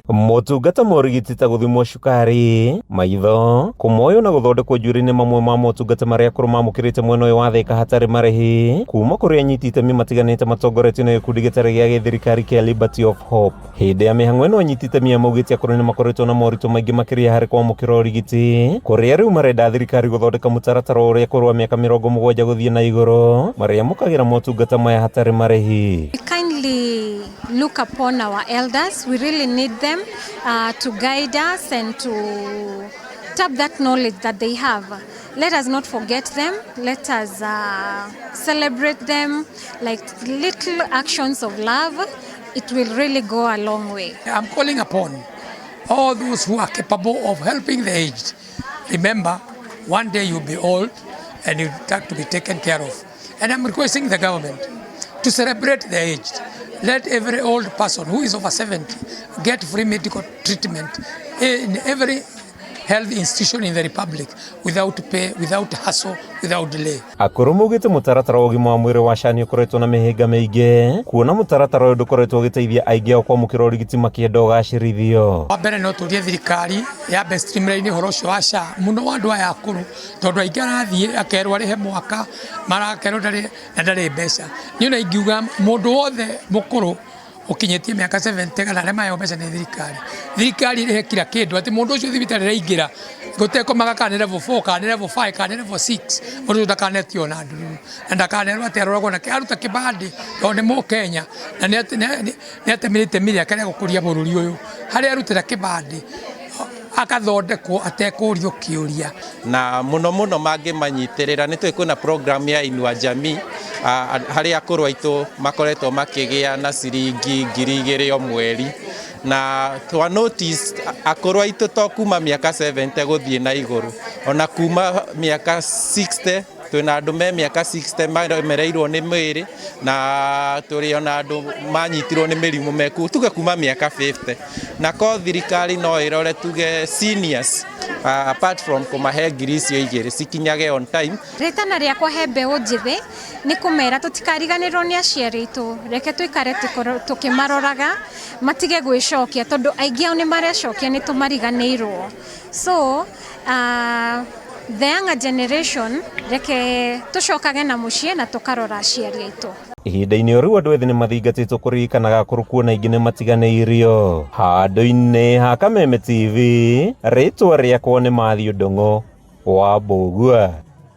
Motungata ma ũrigiti ta gũthimwo cukari, maitho, kũmoyo na gũthondekwo njuĩrĩ nĩ mamwe ma motungata marĩa akũrũ mamũkĩrĩte mwena ũyũ wa Thika hatarĩ marĩhi kuma kũrĩ anyiti itemi matiganĩte matongoretio nĩ gĩkundi gĩtarĩ gĩa gĩthirikari kĩa Liberty of Hope. Hĩndĩ ya mĩhang'o ĩno anyiti itemi maugĩte akũrũ nĩ makoretwo na moritũ maingĩ makĩria harĩ kwamũkĩra ũrigiti, kũrĩa rĩu marenda thirikari gũthondeka mũtaratara ũrĩa akũrũ wa mĩaka 70 gũthiĩ na igũrũ marĩa amũkagĩra motungata maya hatarĩ marĩhi. Look upon our elders. We really need them to guide us and to tap that knowledge that they have. Let us not forget them. Let us celebrate them like little actions of love. It will really go a long way. I'm calling upon all those who are capable of helping the aged. Remember, one day you'll be old and you have to be taken care of. And I'm requesting the government to celebrate the aged. Let every old person who is over 70 get free medical treatment in every health institution in the Republic without pay, without hassle, without delay. Akũrũ maugĩte mũtaratara wa ũgima wa mwĩrĩ wa SHA nĩ ũkoretwo na mĩhĩnga mĩingĩ, kuona mũtaratara ũyũ ndũkoretwo ũgĩteithia aingĩ ao kwamũkĩra ũrigiti makĩenda ũgacĩrithio. Wa mbere no tũrie thirikari yambe streamline ũhoro ũcio wa SHA mũno wa andũ aya akũrũ, tondũ aingĩ arathiĩ akerwo arĩhe mwaka marakerwo ndarĩ mbeca. Niĩ na ingiuga mũndũ wothe mũkũrũ ukinyĩtie mĩaka 70 kana arĩa maheo mbeca nĩ thirikari ĩrĩhe kila kĩndũ, atĩ mũndũ ũcio thibitarĩ araingĩra gũtekomaga kana level 4 kana level 5 kana level 6 mũndũ ndakanetio na nduru na ndakanerwo atĩ aroragwo na aruta kĩbandĩ tondũ nĩ Mũkenya na nĩ atemirĩte mĩaka ya gũkũria bũrũri ũyũ harĩa arutĩra kĩbandĩ akathondekwo atekũrio kĩũria. Na mũno mangĩmanyitĩrĩra nĩ tũĩ kwĩna program ya Inua Jamii harĩa akũrũ aitũ makoretwo makĩgĩa na ciringi 2,000 o mweri, na twa notice akũrũ aitũ to kuma mĩaka 70 gũthiĩ na igũrũ, ona kuma mĩaka 60 twĩna andũ me mĩaka 60 maremereirwo nĩ mwĩrĩ na tũrĩ ona andũ manyitirwo nĩ mĩrimũ meku tuge kuma mĩaka 50, na ko thirikari no ĩrore tuge seniors apart from kũmahe ngiri icio 2 cikinyage on time. Ritana rĩakwa he mbeũ njĩthĩ nĩ kũmera tũtikariganĩrwo nĩ aciari aitũ, reke tũikare tũkĩmaroraga matige gwĩcokia tondũ aingĩ ao nĩ marecokia nĩ tũmariganĩirwo. So the younger generation reke tũcokage na mũciĩ na tũkarora aciari aitũ. Ihinda-inĩ o rĩu andũ ethĩ nĩ mathingatĩtwo kũririkanaga akũrũ kuona aingĩ nĩ matiganĩirio. Handũ-inĩ ha Kameme TV, rĩtwa rĩakwa nĩ Mathiũ Ndong'o wa Mbũgua.